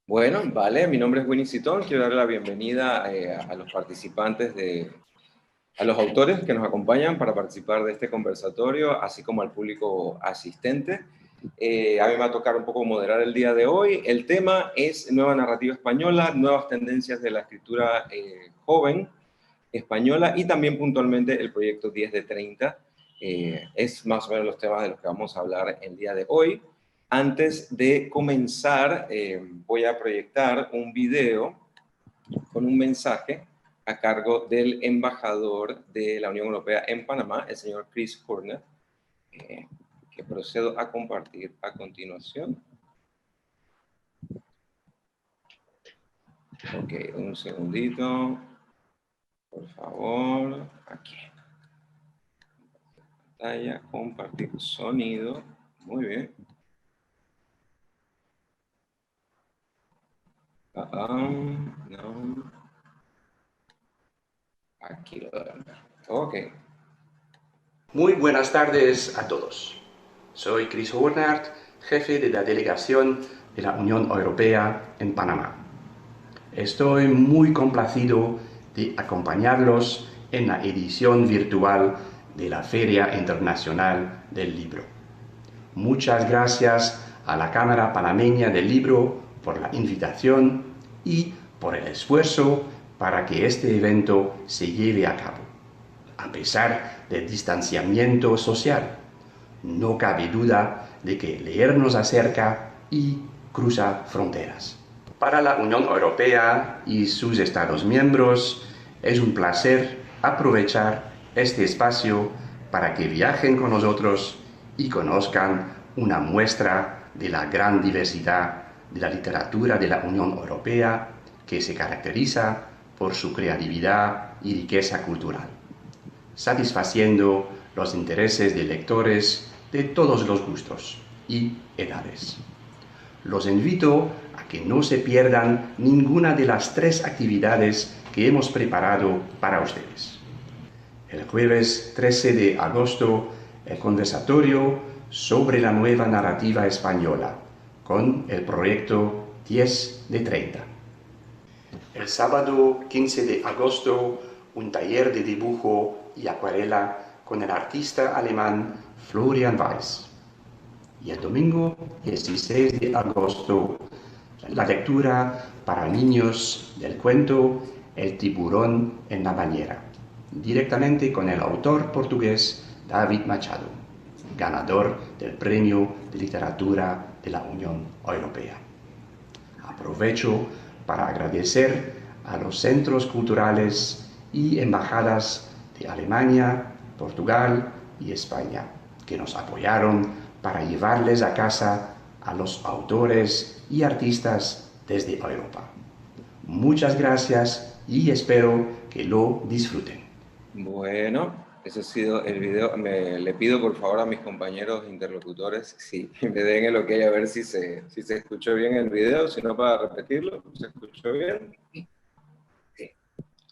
Bueno, vale, mi nombre es Winnie Citón. Quiero darle la bienvenida a los participantes, a los autores que nos acompañan para participar de este conversatorio, así como al público asistente. A mí me va a tocar un poco moderar el día de hoy. El tema es nueva narrativa española, nuevas tendencias de la escritura joven española y también puntualmente el proyecto 10 de 30. Es más o menos los temas de los que vamos a hablar el día de hoy. Antes de comenzar, voy a proyectar un video con un mensaje a cargo del embajador de la Unión Europea en Panamá, el señor Chris Horner, que procedo a compartir a continuación. Ok, un segundito, por favor, aquí. Pantalla, compartir sonido, muy bien. No. Aquí lo veo. Ok. Muy buenas tardes a todos. Soy Chris Horner, jefe de la delegación de la Unión Europea en Panamá. Estoy muy complacido de acompañarlos en la edición virtual de la Feria Internacional del Libro. Muchas gracias a la Cámara Panameña del Libro por la invitación y por el esfuerzo para que este evento se lleve a cabo. A pesar del distanciamiento social, no cabe duda de que leer nos acerca y cruza fronteras. Para la Unión Europea y sus Estados miembros, es un placer aprovechar este espacio para que viajen con nosotros y conozcan una muestra de la gran diversidad de la literatura de la Unión Europea que se caracteriza por su creatividad y riqueza cultural, satisfaciendo los intereses de lectores de todos los gustos y edades. Los invito a que no se pierdan ninguna de las 3 actividades que hemos preparado para ustedes. El jueves 13 de agosto, el conversatorio sobre la nueva narrativa española, con el proyecto 10 de 30. El sábado 15 de agosto, un taller de dibujo y acuarela con el artista alemán Florian Weiss. Y el domingo 16 de agosto, la lectura para niños del cuento El tiburón en la bañera, directamente con el autor portugués David Machado, ganador del Premio de Literatura de la Unión Europea. Aprovecho para agradecer a los centros culturales y embajadas de Alemania, Portugal y España, que nos apoyaron para llevarles a casa a los autores y artistas desde Europa. Muchas gracias y espero que lo disfruten. Bueno, ese ha sido el video. Le pido por favor a mis compañeros interlocutores si me den el ok a ver si se escuchó bien el video, si no para repetirlo. ¿Se escuchó bien? Sí.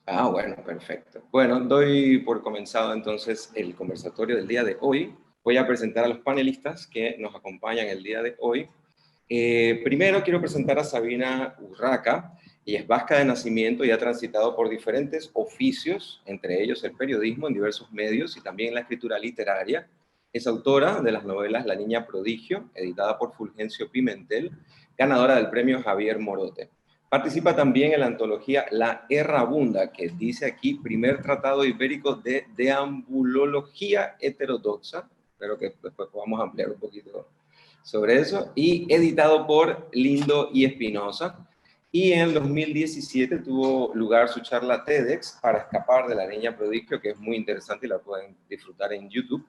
Ah, bueno, perfecto. Bueno, doy por comenzado entonces el conversatorio del día de hoy. Voy a presentar a los panelistas que nos acompañan el día de hoy. Primero quiero presentar a Sabina Urraca. Ella es vasca de nacimiento y ha transitado por diferentes oficios, entre ellos el periodismo en diversos medios y también la escritura literaria. Es autora de las novelas La Niña Prodigio, editada por Fulgencio Pimentel, ganadora del premio Javier Morote. Participa también en la antología La Errabunda, que dice aquí, primer tratado ibérico de deambulología heterodoxa. Espero que después podamos ampliar un poquito sobre eso, y editado por Lindo y Espinosa. Y en el 2017 tuvo lugar su charla TEDx para escapar de la niña prodigio, que es muy interesante y la pueden disfrutar en YouTube.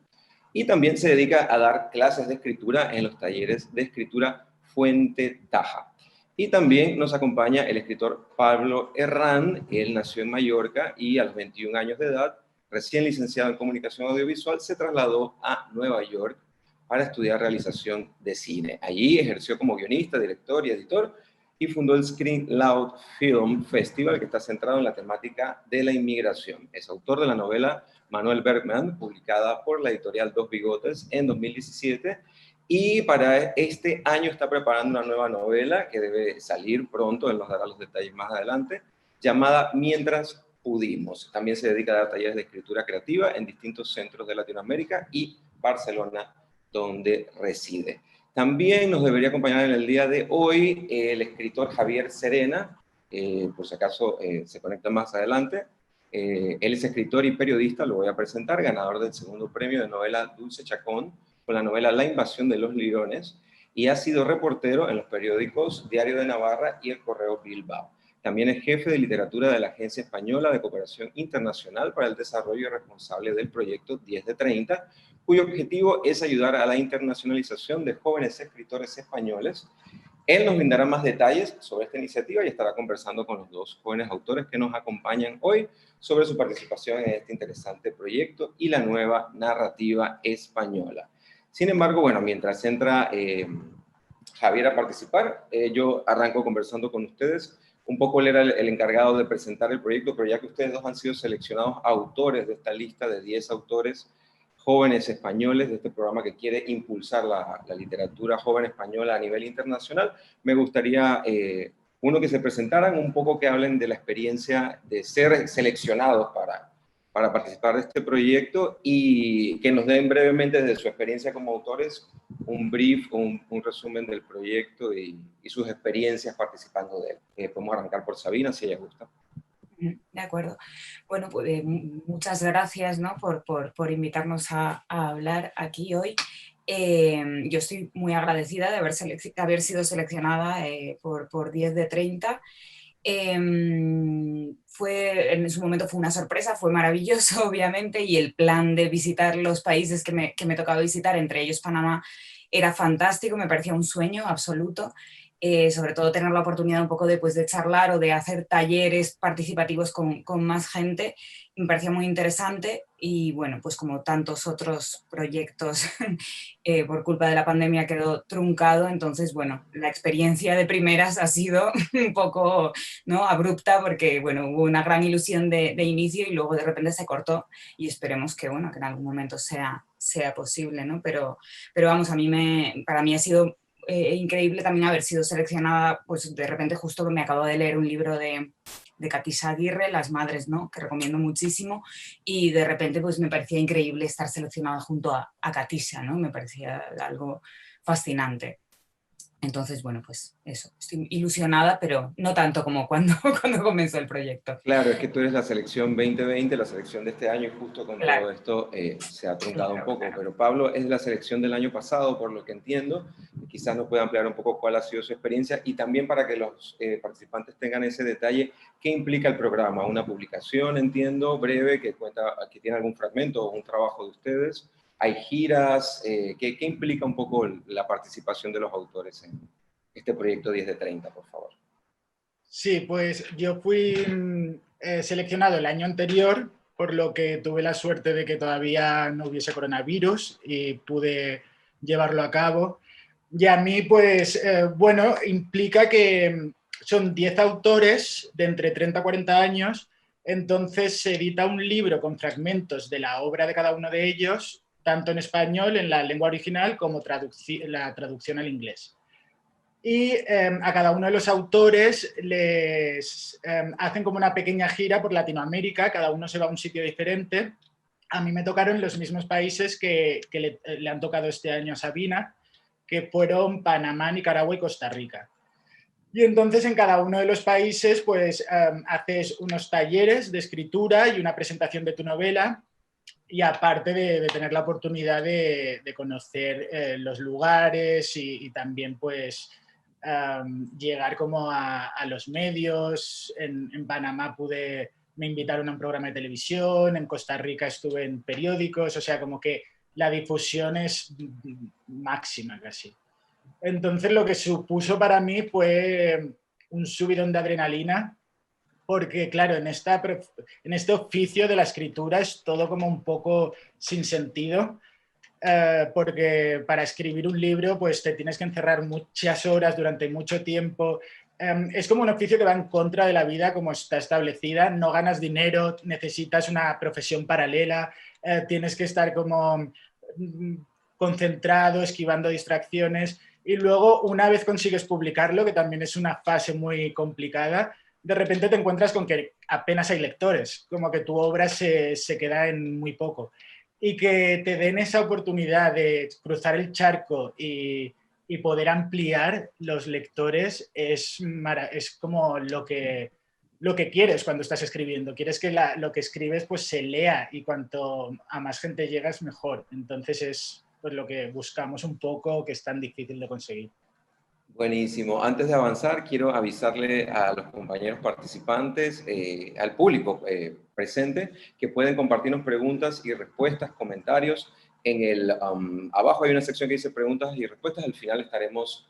Y también se dedica a dar clases de escritura en los talleres de escritura Fuente Taja. Y también nos acompaña el escritor Pablo Herrán. Él nació en Mallorca y a los 21 años de edad, recién licenciado en comunicación audiovisual, se trasladó a Nueva York para estudiar realización de cine. Allí ejerció como guionista, director y editor y fundó el Screen Loud Film Festival, que está centrado en la temática de la inmigración. Es autor de la novela Manuel Bergman, publicada por la editorial Dos Bigotes en 2017, y para este año está preparando una nueva novela que debe salir pronto, él nos dará los detalles más adelante, llamada Mientras pudimos. También se dedica a dar talleres de escritura creativa en distintos centros de Latinoamérica y Barcelona, donde reside. También nos debería acompañar en el día de hoy el escritor Javier Serena, por si acaso se conecta más adelante. Él es escritor y periodista, lo voy a presentar, ganador del segundo premio de novela Dulce Chacón, con la novela La invasión de los lirones, y ha sido reportero en los periódicos Diario de Navarra y El Correo Bilbao. También es jefe de literatura de la Agencia Española de Cooperación Internacional para el Desarrollo y responsable del proyecto 10 de 30, cuyo objetivo es ayudar a la internacionalización de jóvenes escritores españoles. Él nos brindará más detalles sobre esta iniciativa y estará conversando con los dos jóvenes autores que nos acompañan hoy sobre su participación en este interesante proyecto y la nueva narrativa española. Sin embargo, bueno, mientras entra Javier a participar, yo arranco conversando con ustedes. Un poco él era el encargado de presentar el proyecto, pero ya que ustedes dos han sido seleccionados autores de esta lista de 10 autores jóvenes españoles de este programa que quiere impulsar la literatura joven española a nivel internacional, me gustaría, uno, que se presentaran, un poco que hablen de la experiencia de ser seleccionados para participar de este proyecto y que nos den brevemente desde su experiencia como autores un brief, un resumen del proyecto y sus experiencias participando de él. Podemos arrancar por Sabina, si ella gusta. De acuerdo. Bueno, pues muchas gracias, ¿no?, por invitarnos a hablar aquí hoy. Yo estoy muy agradecida de haber sido seleccionada por 10 de 30. En su momento fue una sorpresa, fue maravilloso, obviamente, y el plan de visitar los países que me tocaba visitar, entre ellos Panamá, era fantástico, me parecía un sueño absoluto. Sobre todo tener la oportunidad un poco de charlar o de hacer talleres participativos con más gente, me parecía muy interesante y bueno, pues como tantos otros proyectos por culpa de la pandemia quedó truncado, entonces bueno, la experiencia de primeras ha sido un poco, ¿no?, abrupta porque bueno, hubo una gran ilusión de inicio y luego de repente se cortó y esperemos que bueno, que en algún momento sea posible, ¿no? Pero vamos, para mí ha sido increíble también haber sido seleccionada, pues de repente justo que me acabo de leer un libro de Katisa Aguirre, Las Madres, ¿no?, que recomiendo muchísimo, y de repente pues me parecía increíble estar seleccionada junto a Katisa, ¿no? Me parecía algo fascinante. Entonces, bueno, pues eso, estoy ilusionada, pero no tanto como cuando comenzó el proyecto. Claro, es que tú eres la selección 2020, la selección de este año, y justo con todo esto se ha truncado un poco. Pero Pablo es la selección del año pasado, por lo que entiendo, y quizás nos pueda ampliar un poco cuál ha sido su experiencia, y también para que los participantes tengan ese detalle, ¿qué implica el programa? Una publicación, entiendo, breve, que tiene algún fragmento o un trabajo de ustedes. ¿Hay giras? ¿Qué implica un poco la participación de los autores en este proyecto 10 de 30, por favor? Sí, pues yo fui seleccionado el año anterior, por lo que tuve la suerte de que todavía no hubiese coronavirus y pude llevarlo a cabo. Y a mí, pues, bueno, implica que son 10 autores de entre 30 a 40 años, entonces se edita un libro con fragmentos de la obra de cada uno de ellos, tanto en español, en la lengua original, como la traducción al inglés. Y a cada uno de los autores les hacen como una pequeña gira por Latinoamérica, cada uno se va a un sitio diferente. A mí me tocaron los mismos países que le han tocado este año a Sabina, que fueron Panamá, Nicaragua y Costa Rica. Y entonces en cada uno de los países pues haces unos talleres de escritura y una presentación de tu novela, y aparte de tener la oportunidad de conocer los lugares y también pues llegar como a los medios. En Panamá me invitaron a un programa de televisión, en Costa Rica estuve en periódicos, o sea, como que la difusión es máxima casi. Entonces lo que supuso para mí fue un subidón de adrenalina, porque claro, en este oficio de la escritura es todo como un poco sin sentido, porque para escribir un libro pues te tienes que encerrar muchas horas durante mucho tiempo. Es como un oficio que va en contra de la vida como está establecida, no ganas dinero, necesitas una profesión paralela, tienes que estar como concentrado, esquivando distracciones, y luego una vez consigues publicarlo, que también es una fase muy complicada, de repente te encuentras con que apenas hay lectores, como que tu obra se queda en muy poco. Y que te den esa oportunidad de cruzar el charco y poder ampliar los lectores es como lo que quieres cuando estás escribiendo. Quieres que lo que escribes pues se lea, y cuanto a más gente llegas mejor. Entonces es pues lo que buscamos un poco, que es tan difícil de conseguir. Buenísimo. Antes de avanzar, quiero avisarle a los compañeros participantes, al público presente, que pueden compartirnos preguntas y respuestas, comentarios. Abajo hay una sección que dice preguntas y respuestas. Al final estaremos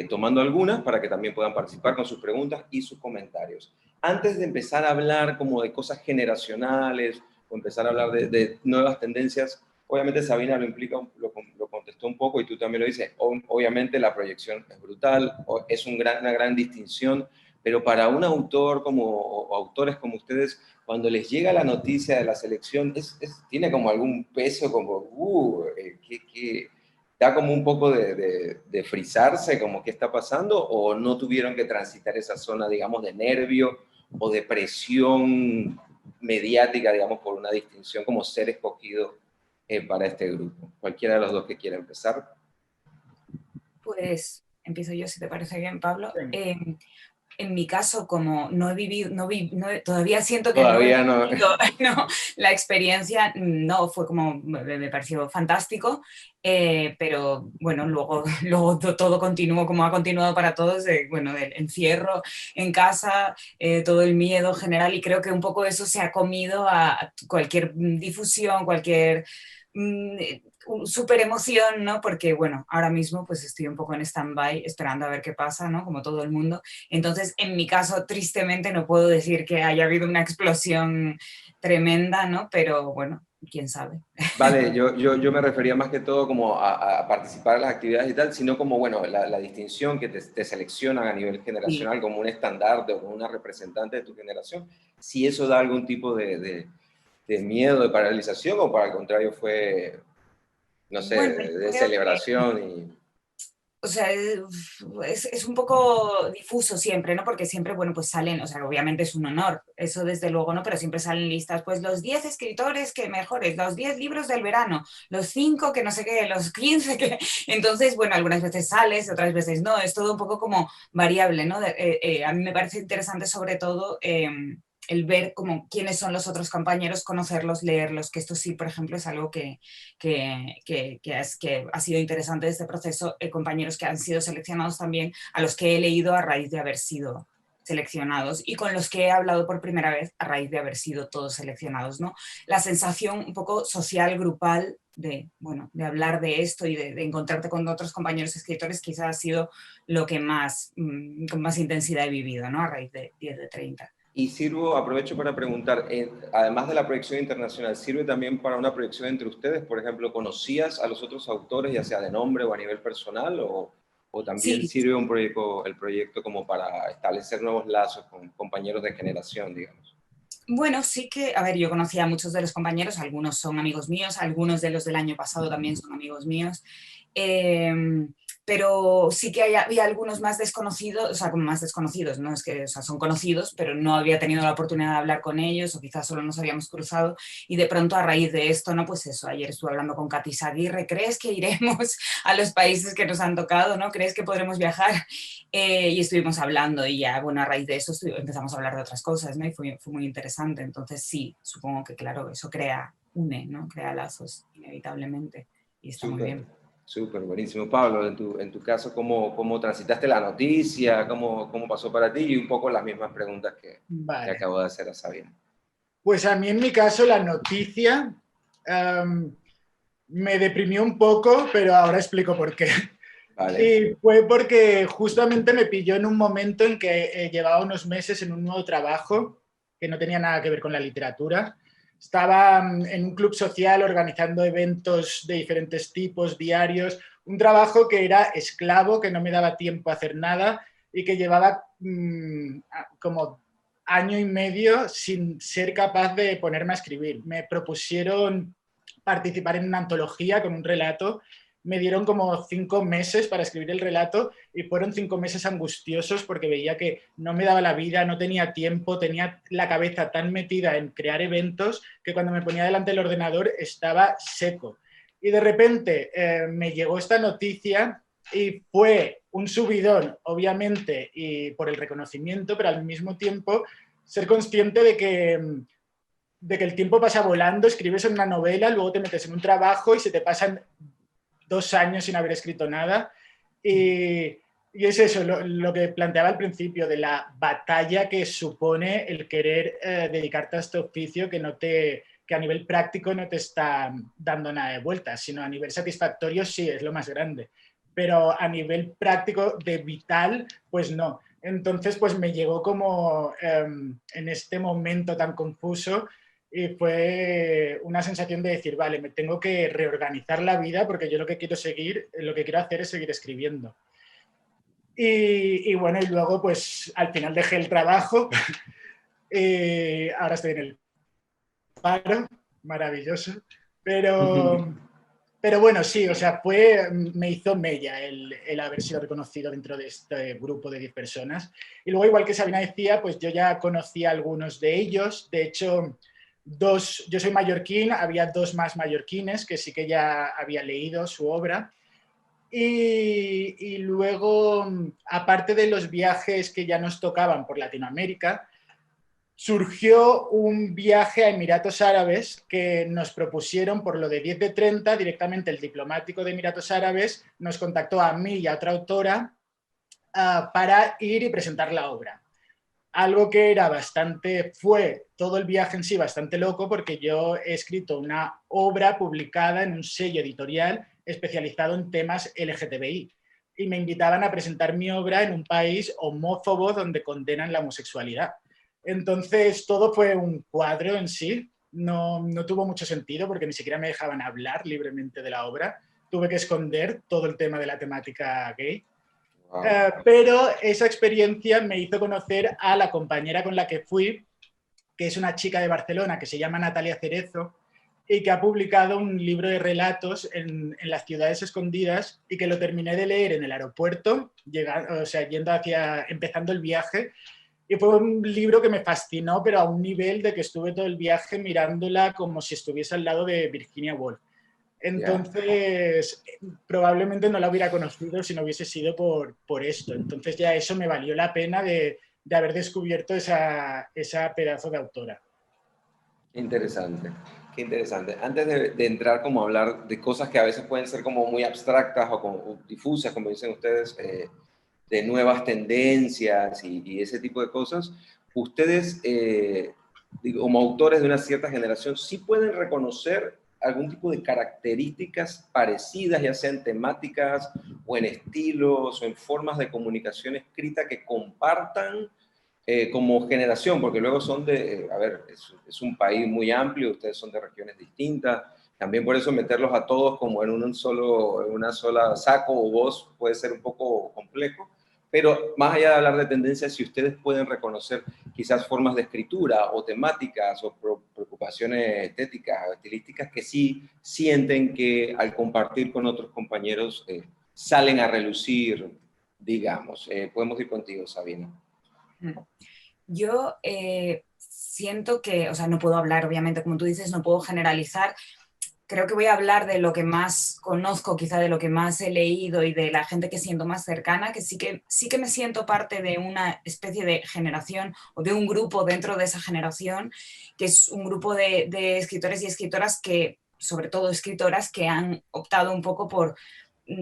tomando algunas para que también puedan participar con sus preguntas y sus comentarios. Antes de empezar a hablar como de cosas generacionales o empezar a hablar de nuevas tendencias, obviamente Sabina lo contestó un poco y tú también lo dices. Obviamente la proyección es brutal, es una gran distinción, pero para un autor o autores como ustedes, cuando les llega la noticia de la selección, tiene como algún peso, como, que da como un poco de frizarse, como qué está pasando, o no tuvieron que transitar esa zona, digamos, de nervio o de presión mediática, digamos, por una distinción como ser escogido para este grupo. Cualquiera de los dos que quiera empezar. Pues empiezo yo, si te parece bien, Pablo. Sí. En mi caso, como no he vivido, todavía siento que Todavía no he vivido no, la experiencia, no, fue como, me pareció fantástico, pero bueno, luego todo continuó como ha continuado para todos, bueno, del encierro en casa, todo el miedo general, y creo que un poco eso se ha comido a cualquier difusión, cualquier súper emoción, ¿no? Porque, bueno, ahora mismo pues estoy un poco en stand-by esperando a ver qué pasa, ¿no? Como todo el mundo. Entonces, en mi caso, tristemente, no puedo decir que haya habido una explosión tremenda, ¿no? Pero, bueno, quién sabe. Vale, yo me refería más que todo como a participar en las actividades y tal, sino como, bueno, la distinción que te seleccionan a nivel Sí. generacional como un estandarte o como una representante de tu generación, si eso da algún tipo de miedo, de paralización, o para el contrario fue, no sé, Bueno, de creo que celebración y... o sea, es un poco difuso siempre, ¿no? Porque siempre, bueno, pues salen, o sea, obviamente es un honor, eso desde luego, ¿no? Pero siempre salen listas, pues los 10 escritores que mejores, los 10 libros del verano, los 5 que no sé qué, los 15 que... Entonces, bueno, algunas veces sales, otras veces no, es todo un poco como variable, ¿no? A mí me parece interesante sobre todo... el ver como quiénes son los otros compañeros, conocerlos, leerlos, que esto sí, por ejemplo, es algo que ha sido interesante de este proceso, compañeros que han sido seleccionados también, a los que he leído a raíz de haber sido seleccionados y con los que he hablado por primera vez a raíz de haber sido todos seleccionados, ¿no? La sensación un poco social, grupal, bueno, de hablar de esto y de encontrarte con otros compañeros escritores, quizás ha sido lo que más, con más intensidad he vivido, ¿no? A raíz de 10 de 30. Y aprovecho para preguntar, además de la proyección internacional, ¿sirve también para una proyección entre ustedes? Por ejemplo, ¿conocías a los otros autores, ya sea de nombre o a nivel personal? ¿O también Sí, sirve el proyecto como para establecer nuevos lazos con compañeros de generación, digamos? bueno, sí que, a ver, yo conocía a muchos de los compañeros, algunos son amigos míos, algunos de los del año pasado también son amigos míos, eh, pero sí que había algunos más desconocidos, o sea, como más desconocidos, no es que, o sea, son conocidos, pero no había tenido la oportunidad de hablar con ellos o quizás solo nos habíamos cruzado y de pronto a raíz de esto, ¿no? Pues eso, ayer estuve hablando con Katy Aguirre, ¿crees que iremos a los países que nos han tocado, ¿no? ¿Crees que podremos viajar? Y estuvimos hablando y ya, bueno, a raíz de eso empezamos a hablar de otras cosas, ¿no? Y fue muy interesante. Entonces sí, supongo que claro, eso une, ¿no? Crea lazos inevitablemente y está muy Súper, bien. súper, buenísimo. Pablo, en tu caso, ¿cómo transitaste la noticia? ¿Cómo pasó para ti? Y un poco las mismas preguntas que Vale. acabo de hacer a Sabina. Pues a mí en mi caso la noticia me deprimió un poco, pero ahora explico por qué. Vale. Y fue porque justamente me pilló en un momento en que llevaba unos meses en un nuevo trabajo que no tenía nada que ver con la literatura. Estaba en un club social organizando eventos de diferentes tipos, diarios, un trabajo que era esclavo, que no me daba tiempo a hacer nada y que llevaba como año y medio sin ser capaz de ponerme a escribir. Me propusieron participar en una antología con un relato. Me dieron como 5 meses para escribir el relato y fueron 5 meses angustiosos porque veía que no me daba la vida, no tenía tiempo, tenía la cabeza tan metida en crear eventos que cuando me ponía delante del ordenador estaba seco. Y de repente me llegó esta noticia y fue un subidón, obviamente, y por el reconocimiento, pero al mismo tiempo ser consciente de que el tiempo pasa volando, escribes en una novela, luego te metes en un trabajo y se te pasan 2 años sin haber escrito nada. Y es eso, lo que planteaba al principio, de la batalla que supone el querer dedicarte a este oficio que a nivel práctico no te está dando nada de vueltas, sino a nivel satisfactorio sí, es lo más grande. Pero a nivel práctico de vital, pues no. Entonces, pues me llegó como en este momento tan confuso y fue una sensación de decir, vale, me tengo que reorganizar la vida porque yo lo que quiero hacer es seguir escribiendo. Y bueno, y luego pues al final dejé el trabajo, ahora estoy en el paro, maravilloso, pero bueno, sí, o sea, me hizo mella el haber sido reconocido dentro de este grupo de 10 personas. Y luego, igual que Sabina decía, pues yo ya conocía a algunos de ellos. De hecho, yo soy mallorquín, había 2 más mallorquines que sí que ya había leído su obra. Y luego, aparte de los viajes que ya nos tocaban por Latinoamérica, surgió un viaje a Emiratos Árabes que nos propusieron por lo de 10 de 30, directamente el diplomático de Emiratos Árabes nos contactó a mí y a otra autora para ir y presentar la obra. Algo que fue todo el viaje en sí bastante loco porque yo he escrito una obra publicada en un sello editorial especializado en temas LGTBI y me invitaban a presentar mi obra en un país homófobo donde condenan la homosexualidad. Entonces todo fue un cuadro en sí, no tuvo mucho sentido porque ni siquiera me dejaban hablar libremente de la obra, tuve que esconder todo el tema de la temática gay. Wow. Pero esa experiencia me hizo conocer a la compañera con la que fui, que es una chica de Barcelona que se llama Natalia Cerezo y que ha publicado un libro de relatos en las ciudades escondidas y que lo terminé de leer en el aeropuerto, empezando el viaje. Y fue un libro que me fascinó, pero a un nivel de que estuve todo el viaje mirándola como si estuviese al lado de Virginia Woolf. Entonces, probablemente no la hubiera conocido si no hubiese sido por esto. Entonces ya eso me valió la pena de haber descubierto esa pedazo de autora. Interesante, qué interesante. Antes de entrar como a hablar de cosas que a veces pueden ser como muy abstractas o difusas, como dicen ustedes, de nuevas tendencias y ese tipo de cosas, ustedes, como autores de una cierta generación, sí pueden reconocer algún tipo de características parecidas, ya sean temáticas o en estilos o en formas de comunicación escrita que compartan como generación, porque luego son es un país muy amplio, ustedes son de regiones distintas, también por eso meterlos a todos como en una sola saco o voz puede ser un poco complejo, pero más allá de hablar de tendencias, si ustedes pueden reconocer quizás formas de escritura o temáticas o preocupaciones estéticas o estilísticas que sí sienten que al compartir con otros compañeros salen a relucir, digamos. Podemos ir contigo, Sabina. Yo siento que, o sea, no puedo hablar, obviamente, como tú dices, no puedo generalizar. Creo que voy a hablar de lo que más conozco, quizá de lo que más he leído y de la gente que siento más cercana, que sí que me siento parte de una especie de generación o de un grupo dentro de esa generación, que es un grupo de escritores y escritoras que, sobre todo escritoras, que han optado un poco por,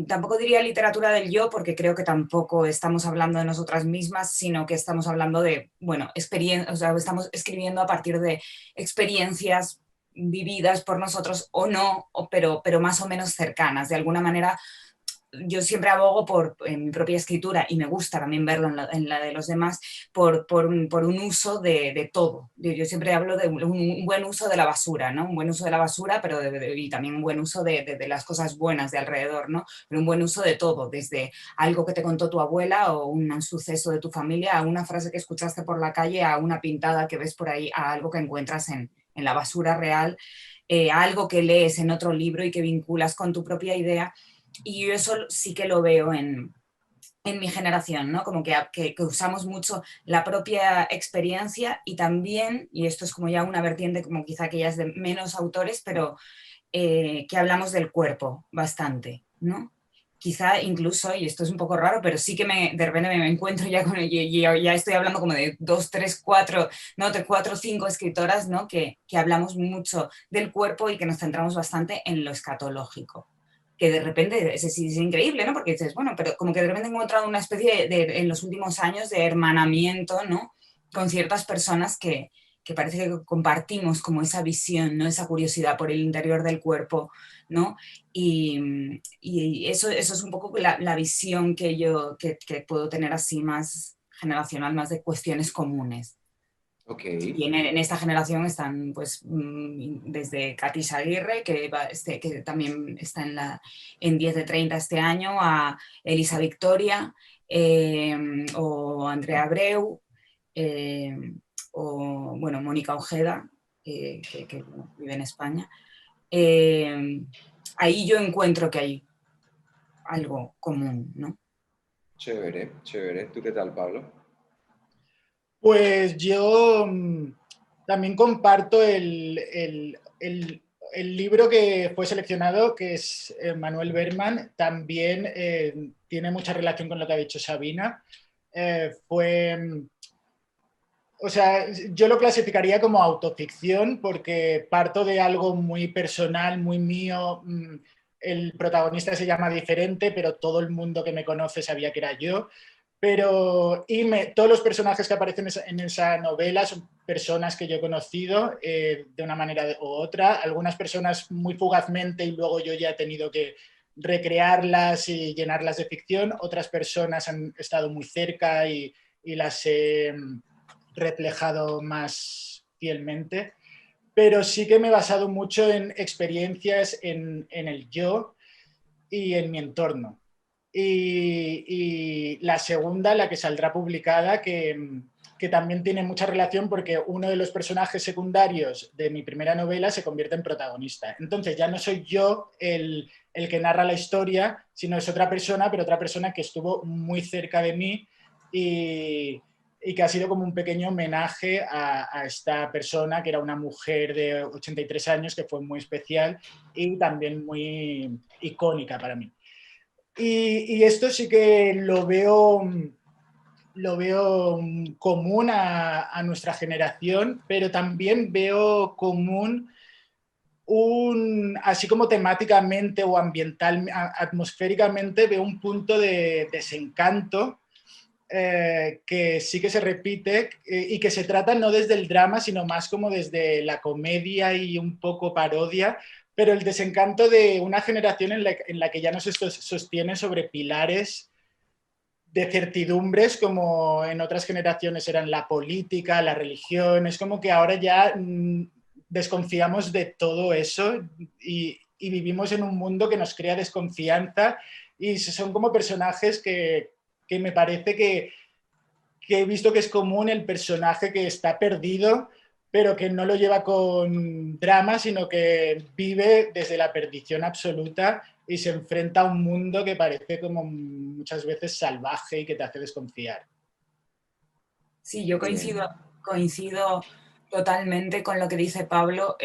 tampoco diría literatura del yo, porque creo que tampoco estamos hablando de nosotras mismas, sino que estamos hablando de, bueno, o sea, estamos escribiendo a partir de experiencias vividas por nosotros o no, pero más o menos cercanas. De alguna manera, yo siempre abogo en mi propia escritura, y me gusta también verlo en la de los demás, por un uso de todo. Yo siempre hablo de un buen uso de la basura, ¿no? Un buen uso de la basura, pero y también un buen uso de las cosas buenas de alrededor, ¿no? Pero un buen uso de todo, desde algo que te contó tu abuela o un suceso de tu familia, a una frase que escuchaste por la calle, a una pintada que ves por ahí, a algo que encuentras en en la basura real, a algo que lees en otro libro y que vinculas con tu propia idea. Y yo eso sí que lo veo en mi generación, ¿no? Como que usamos mucho la propia experiencia y también, y esto es como ya una vertiente como quizá que ya es de menos autores, pero que hablamos del cuerpo bastante, ¿no? Quizá incluso, y esto es un poco raro, pero sí que de repente me encuentro ya con ya estoy hablando como de 2, 3, 4, no, de 4 o 5 escritoras, ¿no? Que hablamos mucho del cuerpo y que nos centramos bastante en lo escatológico. Que de repente es increíble, ¿no? Porque dices, bueno, pero como que de repente he encontrado una especie en los últimos años de hermanamiento, ¿no? Con ciertas personas que parece que compartimos como esa visión, ¿no? Esa curiosidad por el interior del cuerpo, ¿no? Y eso es un poco la visión que yo que puedo tener así más generacional, más de cuestiones comunes. Ok. Y en esta generación están pues desde Katy Aguirre, que también está en 10 de 30 este año, a Elisa Victoria, o Andrea Abreu, o bueno, Mónica Ojeda, que vive en España. Ahí yo encuentro que hay algo común, ¿no? Chévere, chévere. ¿Tú qué tal, Pablo? Pues yo también comparto el libro que fue seleccionado, que es Manuel Berman, también tiene mucha relación con lo que ha dicho Sabina. O sea, yo lo clasificaría como autoficción porque parto de algo muy personal, muy mío. El protagonista se llama diferente, pero todo el mundo que me conoce sabía que era yo. Todos los personajes que aparecen en esa novela son personas que yo he conocido de una manera u otra, algunas personas muy fugazmente y luego yo ya he tenido que recrearlas y llenarlas de ficción, otras personas han estado muy cerca y las he reflejado más fielmente, pero sí que me he basado mucho en experiencias en el yo y en mi entorno. Y la segunda, la que saldrá publicada, que también tiene mucha relación porque uno de los personajes secundarios de mi primera novela se convierte en protagonista. Entonces ya no soy yo el que narra la historia, sino es otra persona, pero otra persona que estuvo muy cerca de mí y que ha sido como un pequeño homenaje a esta persona, que era una mujer de 83 años, que fue muy especial y también muy icónica para mí. Y esto sí que lo veo común a nuestra generación, pero también veo común así como temáticamente o ambiental, atmosféricamente, veo un punto de desencanto que sí que se repite y que se trata no desde el drama, sino más como desde la comedia y un poco parodia, pero el desencanto de una generación en la que ya no se sostiene sobre pilares de certidumbres como en otras generaciones eran la política, la religión. Es como que ahora ya desconfiamos de todo eso y vivimos en un mundo que nos crea desconfianza y son como personajes que me parece que he visto que es común el personaje que está perdido, pero que no lo lleva con drama, sino que vive desde la perdición absoluta y se enfrenta a un mundo que parece como muchas veces salvaje y que te hace desconfiar. Sí, yo Bien. coincido totalmente con lo que dice Pablo,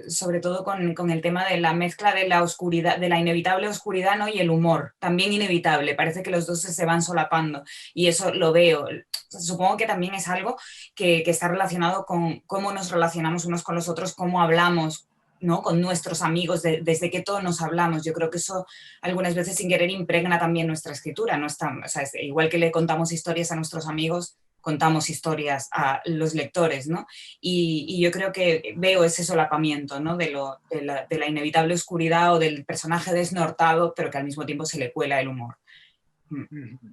sobre todo con el tema de la mezcla de la oscuridad, de la inevitable oscuridad, ¿no? Y el humor, también inevitable. Parece que los dos se van solapando y eso lo veo. Supongo que también es algo que está relacionado con cómo nos relacionamos unos con los otros, cómo hablamos, ¿no? Con nuestros amigos, desde qué tono nos hablamos. Yo creo que eso algunas veces sin querer impregna también nuestra escritura. No está, o sea, igual que le contamos historias a nuestros amigos, contamos historias a los lectores, ¿no? Y yo creo que veo ese solapamiento, ¿no? De la inevitable oscuridad o del personaje desnortado, pero que al mismo tiempo se le cuela el humor.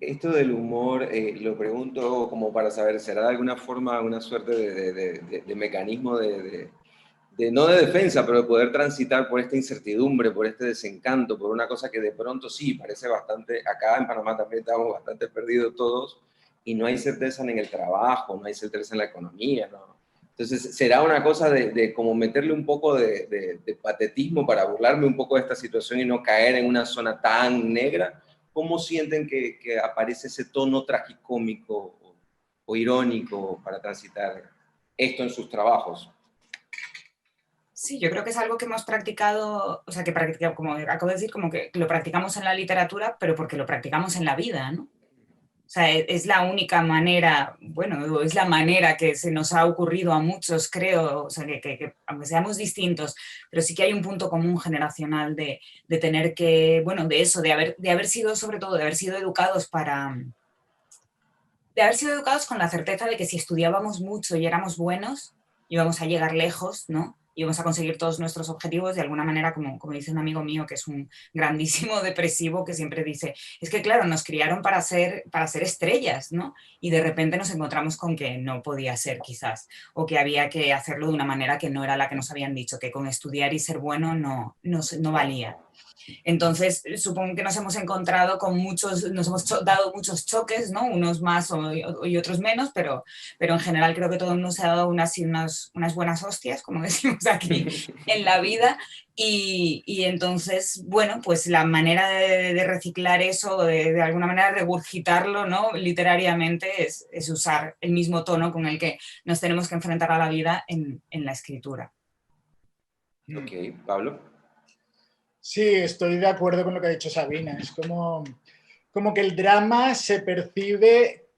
Esto del humor, lo pregunto como para saber, ¿será de alguna forma una suerte de mecanismo no de defensa, pero de poder transitar por esta incertidumbre, por este desencanto, por una cosa que de pronto sí parece bastante, acá en Panamá también estamos bastante perdidos todos, y no hay certeza en el trabajo, no hay certeza en la economía, ¿no? Entonces, será una cosa de como meterle un poco de patetismo para burlarme un poco de esta situación y no caer en una zona tan negra. ¿Cómo sienten que aparece ese tono tragicómico o irónico para transitar esto en sus trabajos? Sí, yo creo que es algo que hemos practicado, o sea, que practicamos, como acabo de decir, como que lo practicamos en la literatura, pero porque lo practicamos en la vida, ¿no? O sea, es la única manera, bueno, es la manera que se nos ha ocurrido a muchos, creo, o sea, que aunque seamos distintos, pero sí que hay un punto común generacional de tener que, bueno, de eso, de haber sido, sobre todo, de haber sido educados de haber sido educados con la certeza de que si estudiábamos mucho y éramos buenos, íbamos a llegar lejos, ¿no? Íbamos a conseguir todos nuestros objetivos de alguna manera, como dice un amigo mío que es un grandísimo depresivo que siempre dice, es que claro, nos criaron para ser estrellas, ¿no? Y de repente nos encontramos con que no podía ser quizás, o que había que hacerlo de una manera que no era la que nos habían dicho, que con estudiar y ser bueno no valía. Entonces, supongo que nos hemos encontrado con muchos, nos hemos dado muchos choques, ¿no? Unos más y otros menos, pero en general creo que todo el mundo se ha dado unas buenas hostias, como decimos aquí, en la vida. Y entonces, bueno, pues la manera de reciclar eso, de alguna manera regurgitarlo, ¿no? Literariamente, es usar el mismo tono con el que nos tenemos que enfrentar a la vida en la escritura. Ok, Pablo. Sí, estoy de acuerdo con lo que ha dicho Sabina. Es como que el drama se percibe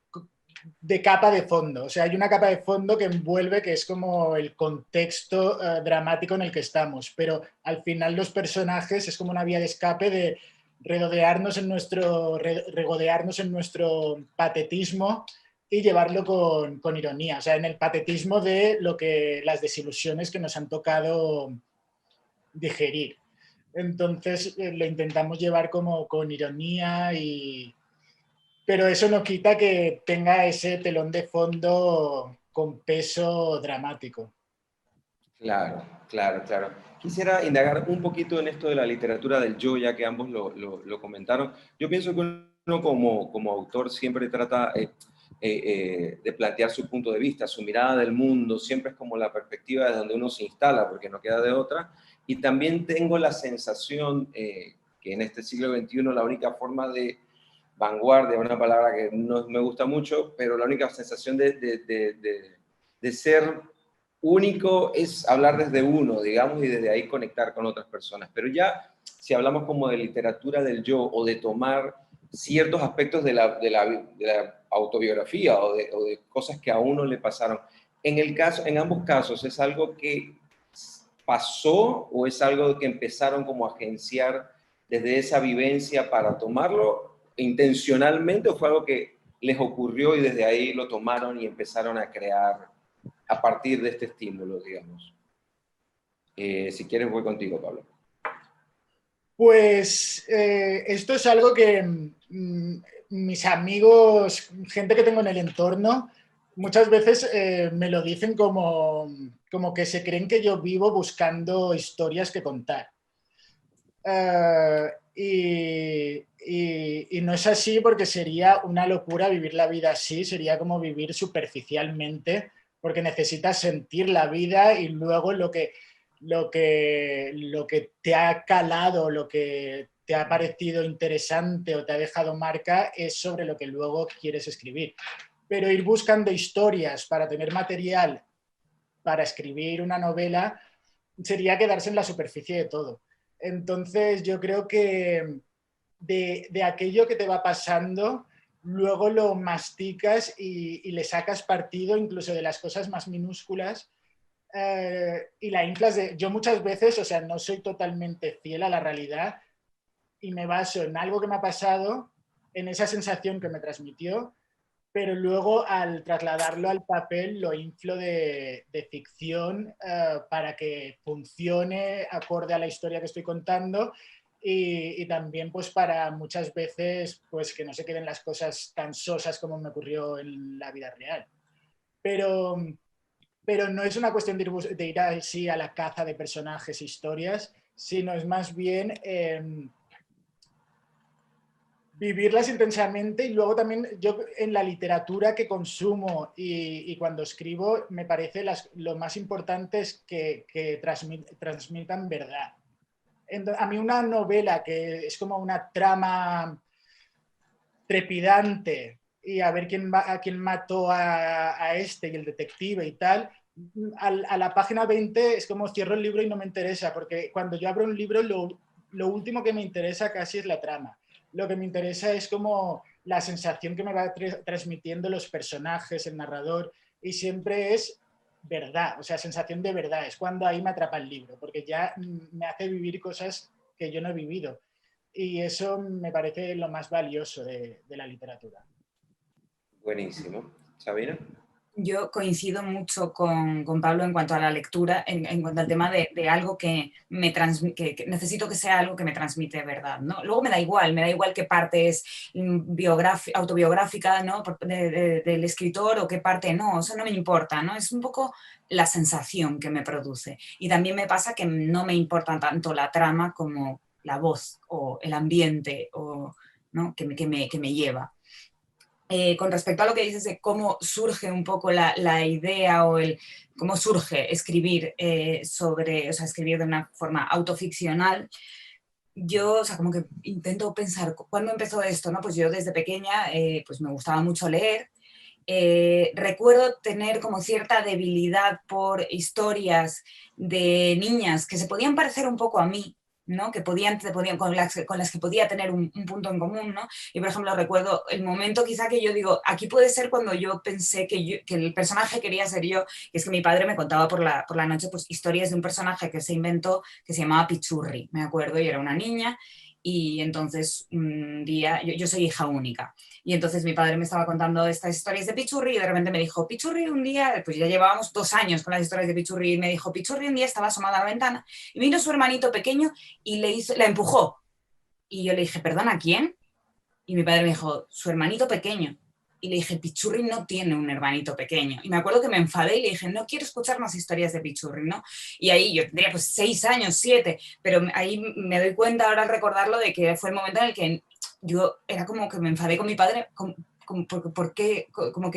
de capa de fondo. O sea, hay una capa de fondo que envuelve, que es como el contexto dramático en el que estamos. Pero al final los personajes es como una vía de escape de regodearnos en nuestro patetismo y llevarlo con ironía. O sea, en el patetismo de las desilusiones que nos han tocado digerir. Entonces lo intentamos llevar como con ironía, pero eso no quita que tenga ese telón de fondo con peso dramático. Claro, claro, claro. Quisiera indagar un poquito en esto de la literatura del yo, ya que ambos lo comentaron. Yo pienso que uno como autor siempre trata de plantear su punto de vista, su mirada del mundo, siempre es como la perspectiva de donde uno se instala, porque no queda de otra. Y también tengo la sensación que en este siglo XXI la única forma de vanguardia, una palabra que no me gusta mucho, pero la única sensación de ser único es hablar desde uno, digamos, y desde ahí conectar con otras personas. Pero ya, si hablamos como de literatura del yo o de tomar ciertos aspectos de la autobiografía o de cosas que a uno le pasaron, en ambos casos, ¿es algo que pasó o es algo que empezaron como a agenciar desde esa vivencia para tomarlo intencionalmente o fue algo que les ocurrió y desde ahí lo tomaron y empezaron a crear a partir de este estímulo, digamos? Si quieres, voy contigo, Pablo. Pues esto es algo que mis amigos, gente que tengo en el entorno, muchas veces me lo dicen como que se creen que yo vivo buscando historias que contar. Y no es así porque sería una locura vivir la vida así, sería como vivir superficialmente, porque necesitas sentir la vida y luego lo que te ha calado, lo que te ha parecido interesante o te ha dejado marca es sobre lo que luego quieres escribir. Pero ir buscando historias para tener material para escribir una novela sería quedarse en la superficie de todo. Entonces yo creo que de aquello que te va pasando, luego lo masticas y le sacas partido incluso de las cosas más minúsculas y la inflas de... Yo muchas veces, o sea, no soy totalmente fiel a la realidad y me baso en algo que me ha pasado, en esa sensación que me transmitió, pero luego al trasladarlo al papel lo inflo de ficción para que funcione acorde a la historia que estoy contando y también pues para muchas veces pues que no se queden las cosas tan sosas como me ocurrió en la vida real. Pero, pero no es una cuestión de ir así a la caza de personajes e historias, sino es más bien vivirlas intensamente. Y luego también yo en la literatura que consumo y cuando escribo me parece lo más importante es que transmitan verdad. A mí una novela que es como una trama trepidante y a ver a quién mató a este y el detective y tal, a la página 20 es como cierro el libro y no me interesa, porque cuando yo abro un libro lo último que me interesa casi es la trama. Lo que me interesa es como la sensación que me va transmitiendo los personajes, el narrador, y siempre es verdad, o sea, sensación de verdad, es cuando ahí me atrapa el libro, porque ya me hace vivir cosas que yo no he vivido. Y eso me parece lo más valioso de la literatura. Buenísimo. ¿Sabina? Yo coincido mucho con Pablo en cuanto a la lectura, en cuanto al tema de algo que que necesito que sea algo que me transmite verdad, ¿no? Luego me da igual qué parte es autobiográfica, ¿no? Del escritor o qué parte no, eso no me importa, ¿no? Es un poco la sensación que me produce. Y también me pasa que no me importa tanto la trama como la voz o el ambiente o, ¿no? que me lleva. Con respecto a lo que dices de cómo surge un poco la idea o cómo surge escribir o sea, escribir de una forma autoficcional, yo, o sea, como que intento pensar, ¿cuándo empezó esto? ¿No? Pues yo desde pequeña pues me gustaba mucho leer. Recuerdo tener como cierta debilidad por historias de niñas que se podían parecer un poco a mí, ¿no? Con las que podía tener un punto en común, ¿no? Y por ejemplo recuerdo el momento quizá que yo digo, aquí puede ser cuando yo pensé que el personaje quería ser yo, y es que mi padre me contaba por la noche pues historias de un personaje que se inventó que se llamaba Pichurri, me acuerdo, y era una niña, y entonces un día, yo soy hija única, y entonces mi padre me estaba contando estas historias de Pichurri y de repente me dijo, Pichurri un día, pues ya llevábamos 2 años con las historias de Pichurri, y me dijo, Pichurri un día estaba asomada a la ventana y vino su hermanito pequeño y la empujó. Y yo le dije, ¿perdona, quién? Y mi padre me dijo, su hermanito pequeño. Y le dije, Pichurri no tiene un hermanito pequeño. Y me acuerdo que me enfadé y le dije, no quiero escuchar más historias de Pichurri, ¿no? Y ahí yo tendría pues 6 años, 7, pero ahí me doy cuenta ahora al recordarlo de que fue el momento en el que yo era como que me enfadé con mi padre, ¿por qué? Como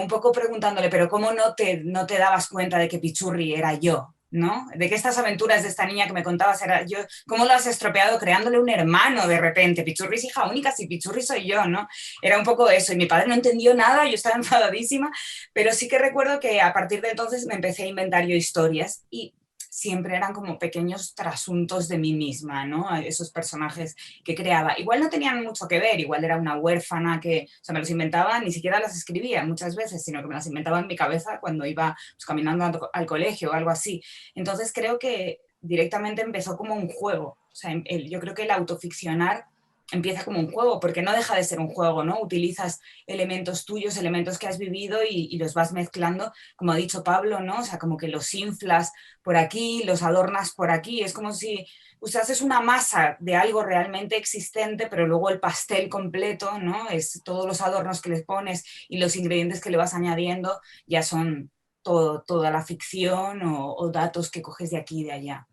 un poco preguntándole, pero ¿cómo no te dabas cuenta de que Pichurri era yo? ¿No? De que estas aventuras de esta niña que me contabas era yo, ¿cómo lo has estropeado creándole un hermano de repente? Pichurri es hija única, si Pichurri soy yo, ¿no? Era un poco eso, y mi padre no entendió nada, yo estaba enfadadísima, pero sí que recuerdo que a partir de entonces me empecé a inventar yo historias y siempre eran como pequeños trasuntos de mí misma, ¿no? Esos personajes que creaba. Igual no tenían mucho que ver, igual era una huérfana que, o sea, me los inventaba, ni siquiera las escribía muchas veces, sino que me las inventaba en mi cabeza cuando iba pues, caminando al colegio o algo así. Entonces creo que directamente empezó como un juego. O sea, yo creo que el autoficcionar empieza como un juego, porque no deja de ser un juego, ¿no? Utilizas elementos tuyos, elementos que has vivido y los vas mezclando, como ha dicho Pablo, ¿no? O sea, como que los inflas por aquí, los adornas por aquí, es como si usases una masa de algo realmente existente, pero luego el pastel completo, ¿no? Es todos los adornos que les pones y los ingredientes que le vas añadiendo ya son toda la ficción o datos que coges de aquí y de allá.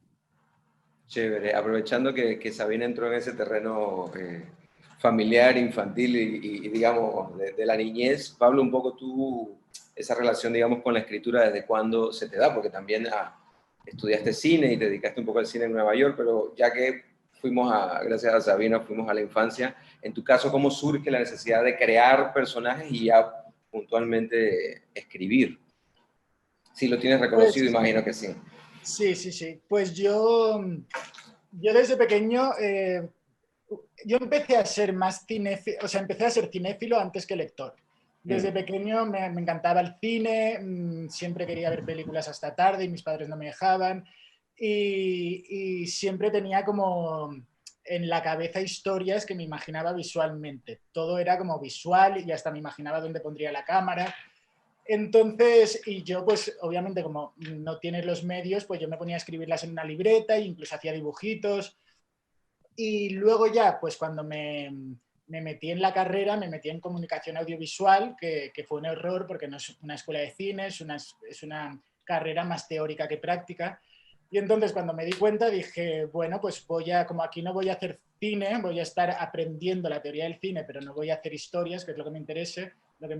Chévere. Aprovechando que Sabina entró en ese terreno familiar, infantil y digamos, de la niñez, Pablo, un poco tú, esa relación, digamos, con la escritura, ¿desde cuándo se te da? Porque también estudiaste cine y te dedicaste un poco al cine en Nueva York, pero ya que gracias a Sabina, fuimos a la infancia, en tu caso, ¿cómo surge la necesidad de crear personajes y ya puntualmente escribir? Si lo tienes reconocido, Pues imagino que sí. sí, sí, sí. Pues yo desde pequeño, yo empecé a ser más cinéfilo, o sea, empecé a ser cinéfilo antes que lector. Desde pequeño me encantaba el cine, siempre quería ver películas hasta tarde y mis padres no me dejaban. Y siempre tenía como en la cabeza historias que me imaginaba visualmente. Todo era como visual y hasta me imaginaba dónde pondría la cámara. Entonces, y yo pues obviamente como no tienes los medios, pues yo me ponía a escribirlas en una libreta e incluso hacía dibujitos. Y luego ya, pues cuando me metí en la carrera, me metí en comunicación audiovisual, que fue un error porque no es una escuela de cine, es una carrera más teórica que práctica. Y entonces cuando me di cuenta dije, bueno, pues como aquí no voy a hacer cine, voy a estar aprendiendo la teoría del cine, pero no voy a hacer historias, que es lo que me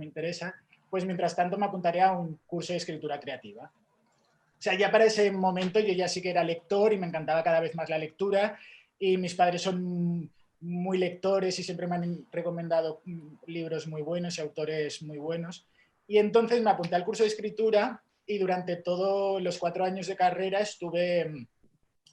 interesa, pues mientras tanto me apuntaré a un curso de escritura creativa. O sea, ya para ese momento yo ya sí que era lector y me encantaba cada vez más la lectura, y mis padres son muy lectores y siempre me han recomendado libros muy buenos y autores muy buenos. Y entonces me apunté al curso de escritura y durante todos los 4 años de carrera estuve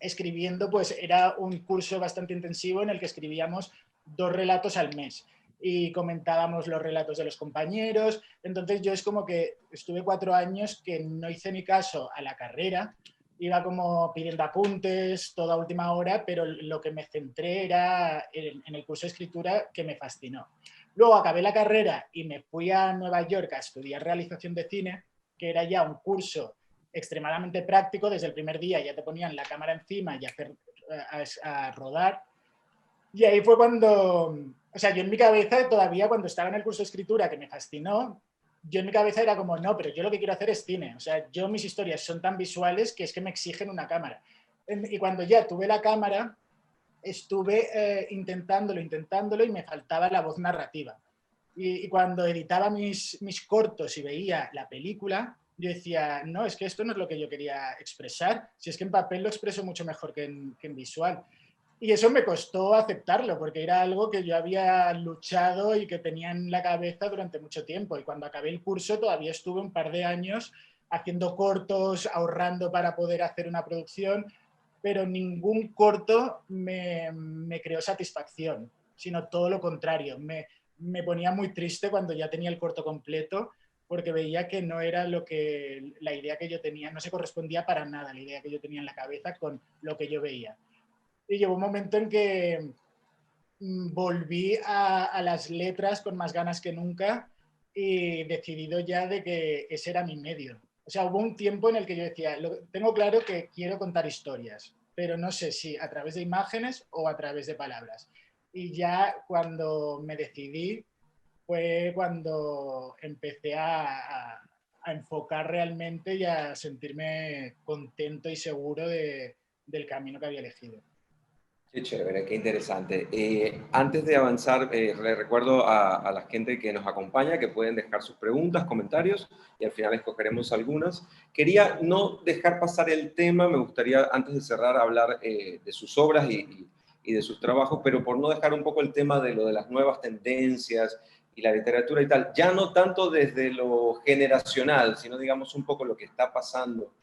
escribiendo, pues era un curso bastante intensivo en el que escribíamos 2 relatos al mes y comentábamos los relatos de los compañeros. Entonces yo es como que estuve 4 años que no hice ni caso a la carrera, iba como pidiendo apuntes toda última hora, pero lo que me centré era en el curso de escritura, que me fascinó. Luego acabé la carrera y me fui a Nueva York a estudiar realización de cine, que era ya un curso extremadamente práctico. Desde el primer día ya te ponían la cámara encima y a rodar. Y ahí fue cuando, o sea, yo en mi cabeza todavía cuando estaba en el curso de escritura, que me fascinó, yo en mi cabeza era como, no, pero yo lo que quiero hacer es cine. O sea, yo mis historias son tan visuales que es que me exigen una cámara. Y cuando ya tuve la cámara, estuve intentándolo y me faltaba la voz narrativa. Y cuando editaba mis cortos y veía la película, yo decía, no, es que esto no es lo que yo quería expresar, si es que en papel lo expreso mucho mejor que en visual. Y eso me costó aceptarlo, porque era algo que yo había luchado y que tenía en la cabeza durante mucho tiempo. Y cuando acabé el curso todavía estuve un par de años haciendo cortos, ahorrando para poder hacer una producción, pero ningún corto me creó satisfacción, sino todo lo contrario. Me ponía muy triste cuando ya tenía el corto completo, porque veía que no era la idea que yo tenía, no se correspondía para nada la idea que yo tenía en la cabeza con lo que yo veía. Y llegó un momento en que volví a las letras con más ganas que nunca y decidido ya de que ese era mi medio. O sea, hubo un tiempo en el que yo decía, tengo claro que quiero contar historias, pero no sé si a través de imágenes o a través de palabras. Y ya cuando me decidí fue cuando empecé a enfocar realmente y a sentirme contento y seguro del camino que había elegido. Qué chévere, qué interesante. Antes de avanzar, le recuerdo a la gente que nos acompaña que pueden dejar sus preguntas, comentarios y al final escogeremos algunas. Quería no dejar pasar el tema, me gustaría antes de cerrar hablar de sus obras y de sus trabajos, pero por no dejar un poco el tema de lo de las nuevas tendencias y la literatura y tal, ya no tanto desde lo generacional, sino digamos un poco lo que está pasando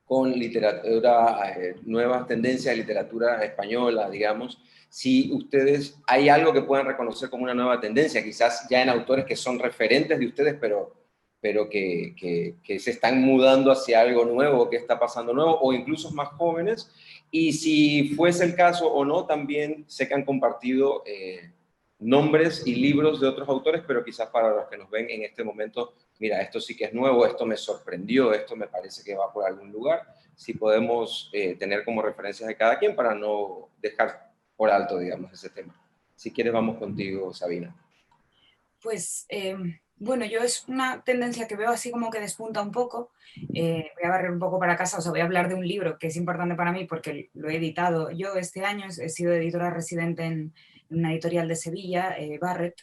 con literatura, nuevas tendencias de literatura española, digamos, si ustedes, hay algo que puedan reconocer como una nueva tendencia, quizás ya en autores que son referentes de ustedes, pero que se están mudando hacia algo nuevo, que está pasando nuevo, o incluso más jóvenes, y si fuese el caso o no, también sé que han compartido nombres y libros de otros autores, pero quizás para los que nos ven en este momento, mira, esto sí que es nuevo, esto me sorprendió, esto me parece que va por algún lugar, si podemos tener como referencias de cada quien para no dejar por alto, digamos, ese tema. Si quieres, vamos contigo, Sabina. Pues bueno, yo es una tendencia que veo así como que despunta un poco. Voy a barrer un poco para casa, o sea, voy a hablar de un libro que es importante para mí porque lo he editado yo este año, he sido editora residente en una editorial de Sevilla, Barrett,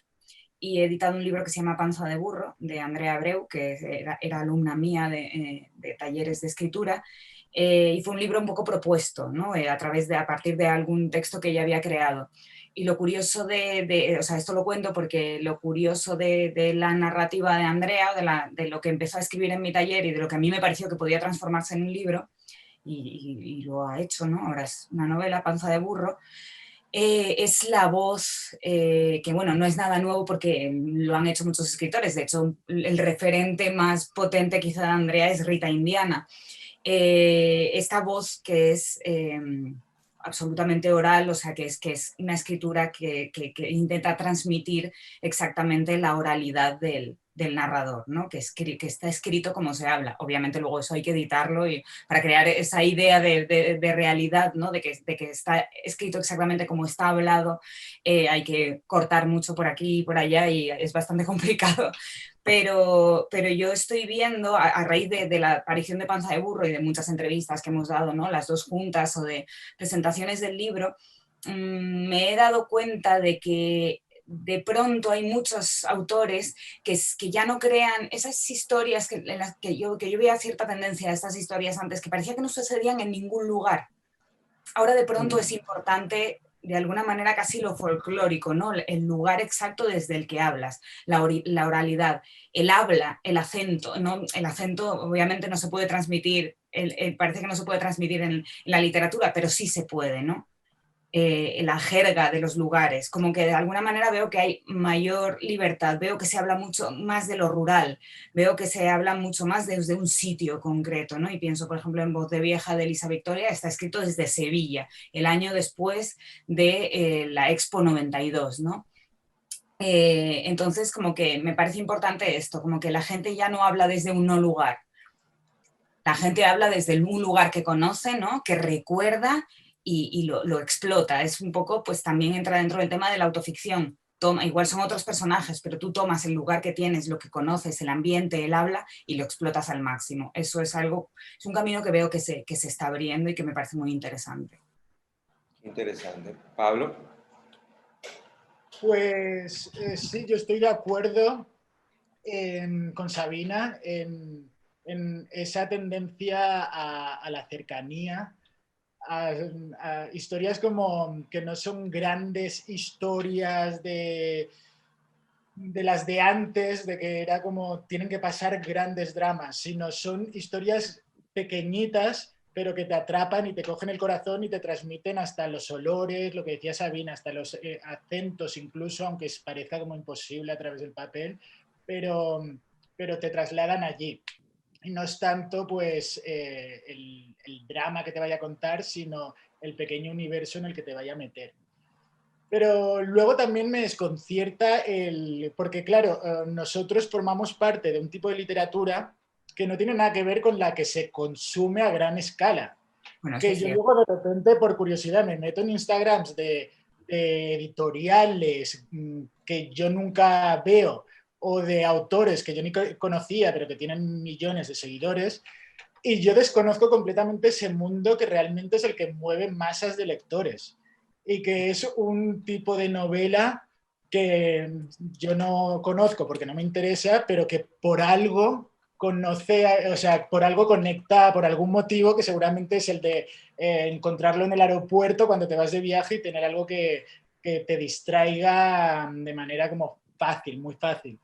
y he editado un libro que se llama Panza de burro, de Andrea Abreu, que era alumna mía de talleres de escritura, y fue un libro un poco propuesto, ¿no? A partir de algún texto que ella había creado. Y lo curioso o sea, esto lo cuento porque lo curioso de la narrativa de Andrea, de lo que empezó a escribir en mi taller y de lo que a mí me pareció que podía transformarse en un libro, y lo ha hecho, ¿no? Ahora es una novela, Panza de burro, es la voz, que bueno, no es nada nuevo porque lo han hecho muchos escritores. De hecho, el referente más potente quizá de Andrea es Rita Indiana. Esta voz que es absolutamente oral, o sea, que es una escritura que intenta transmitir exactamente la oralidad del narrador, ¿no? Que está escrito como se habla. Obviamente luego eso hay que editarlo y para crear esa idea de realidad, ¿no? De que está escrito exactamente como está hablado, hay que cortar mucho por aquí y por allá y es bastante complicado. Pero yo estoy viendo, a raíz de la aparición de Panza de Burro y de muchas entrevistas que hemos dado, ¿no? Las dos juntas o de presentaciones del libro, me he dado cuenta de que de pronto hay muchos autores que ya no crean esas historias en las que yo veía cierta tendencia a estas historias antes, que parecía que no sucedían en ningún lugar. Ahora de pronto es importante, de alguna manera casi lo folclórico, ¿no? El lugar exacto desde el que hablas, la oralidad, el habla, el acento, ¿no? El acento obviamente no se puede transmitir, parece que no se puede transmitir en la literatura, pero sí se puede, ¿no? La jerga de los lugares, como que de alguna manera veo que hay mayor libertad, veo que se habla mucho más de lo rural, veo que se habla mucho más desde un sitio concreto, ¿no? Y pienso, por ejemplo, en Voz de Vieja de Elisa Victoria, está escrito desde Sevilla, el año después de la Expo 92, ¿no? Entonces, como que me parece importante esto, como que la gente ya no habla desde un no lugar, la gente habla desde un lugar que conoce, ¿no? Que recuerda y lo explota. Es un poco, pues también entra dentro del tema de la autoficción. Igual son otros personajes, pero tú tomas el lugar que tienes, lo que conoces, el ambiente, el habla, y lo explotas al máximo. Eso es algo, es un camino que veo que se está abriendo y que me parece muy interesante. Interesante. Pablo. Pues sí, yo estoy de acuerdo con Sabina en esa tendencia a la cercanía, a historias como que no son grandes historias de las de antes, de que era como tienen que pasar grandes dramas, sino son historias pequeñitas, pero que te atrapan y te cogen el corazón y te transmiten hasta los olores, lo que decía Sabina, hasta los acentos incluso, aunque parezca como imposible a través del papel, pero te trasladan allí. Y no es tanto pues el drama que te vaya a contar, sino el pequeño universo en el que te vaya a meter. Pero luego también me desconcierta porque claro, nosotros formamos parte de un tipo de literatura que no tiene nada que ver con la que se consume a gran escala. Bueno, Que yo luego de repente, por curiosidad, me meto en Instagrams de editoriales que yo nunca veo o de autores que yo ni conocía, pero que tienen millones de seguidores, y yo desconozco completamente ese mundo que realmente es el que mueve masas de lectores y que es un tipo de novela que yo no conozco porque no me interesa, pero que por algo conoce, o sea, por algo conecta, por algún motivo que seguramente es el de encontrarlo en el aeropuerto cuando te vas de viaje y tener algo que te distraiga de manera como fácil, muy fácil.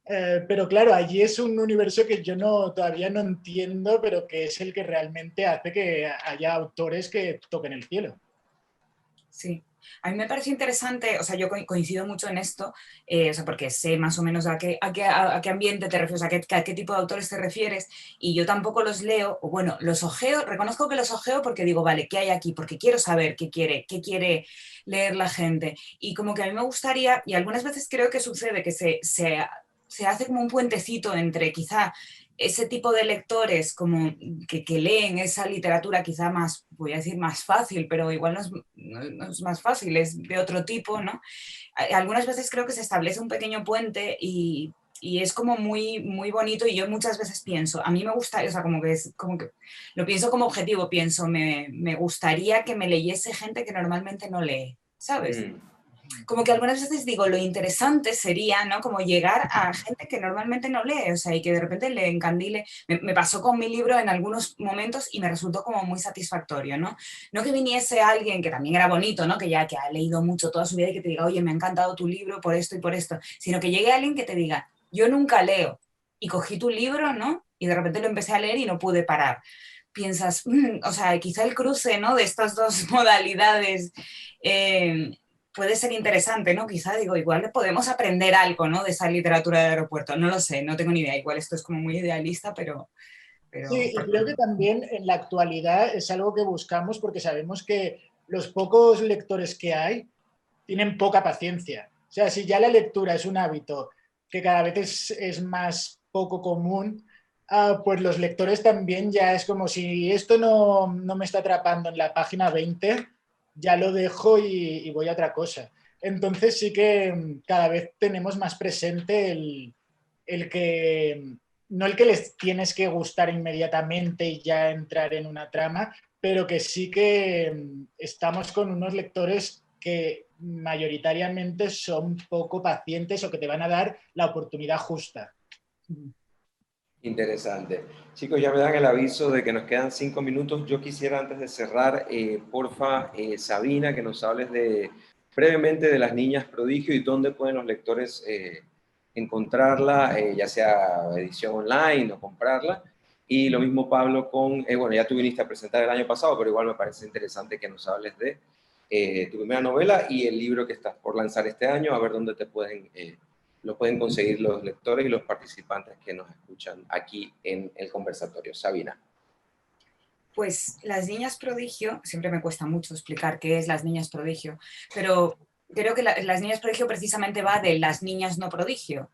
Pero claro, allí es un universo que yo todavía no entiendo, pero que es el que realmente hace que haya autores que toquen el cielo. Sí, a mí me parece interesante, o sea, yo coincido mucho en esto, o sea, porque sé más o menos a qué ambiente te refieres, a qué tipo de autores te refieres, y yo tampoco los leo, o bueno, los ojeo, reconozco que los ojeo porque digo, vale, ¿qué hay aquí? Porque quiero saber qué quiere leer la gente, y como que a mí me gustaría, y algunas veces creo que sucede que se hace como un puentecito entre quizá ese tipo de lectores como que leen esa literatura quizá más, voy a decir más fácil, pero igual no es más fácil, es de otro tipo, ¿no? Algunas veces creo que se establece un pequeño puente y es como muy, muy bonito, y yo muchas veces pienso, a mí me gusta, o sea, como que lo pienso como objetivo, pienso, me gustaría que me leyese gente que normalmente no lee, ¿sabes? Como que algunas veces digo, lo interesante sería, ¿no? Como llegar a gente que normalmente no lee, o sea, y que de repente le encandile. Me pasó con mi libro en algunos momentos y me resultó como muy satisfactorio, ¿no? No que viniese alguien que también era bonito, ¿no? Que ha leído mucho toda su vida y que te diga, oye, me ha encantado tu libro por esto y por esto, sino que llegue alguien que te diga, yo nunca leo y cogí tu libro, ¿no? Y de repente lo empecé a leer y no pude parar. Piensas, o sea, quizá el cruce, ¿no? De estas dos modalidades puede ser interesante, ¿no? Quizá, digo, igual podemos aprender algo, ¿no? De esa literatura de aeropuerto. No lo sé, no tengo ni idea. Igual esto es como muy idealista, pero Sí, y creo que también en la actualidad es algo que buscamos porque sabemos que los pocos lectores que hay tienen poca paciencia. O sea, si ya la lectura es un hábito que cada vez es más poco común, pues los lectores también ya es como si esto no me está atrapando en la página 20, ya lo dejo y voy a otra cosa. Entonces sí que cada vez tenemos más presente el que, no el que les tienes que gustar inmediatamente y ya entrar en una trama, pero que sí que estamos con unos lectores que mayoritariamente son poco pacientes o que te van a dar la oportunidad justa. Interesante. Chicos, ya me dan el aviso de que nos quedan 5 minutos. Yo quisiera, antes de cerrar, porfa, Sabina, que nos hables brevemente de Las Niñas Prodigio y dónde pueden los lectores encontrarla, ya sea edición online o comprarla. Y lo mismo, Pablo, bueno, ya tú viniste a presentar el año pasado, pero igual me parece interesante que nos hables de tu primera novela y el libro que estás por lanzar este año, a ver dónde lo pueden conseguir los lectores y los participantes que nos escuchan aquí en el conversatorio. Sabina. Pues Las Niñas Prodigio, siempre me cuesta mucho explicar qué es Las Niñas Prodigio, pero creo que Las Niñas Prodigio precisamente va de las niñas no prodigio,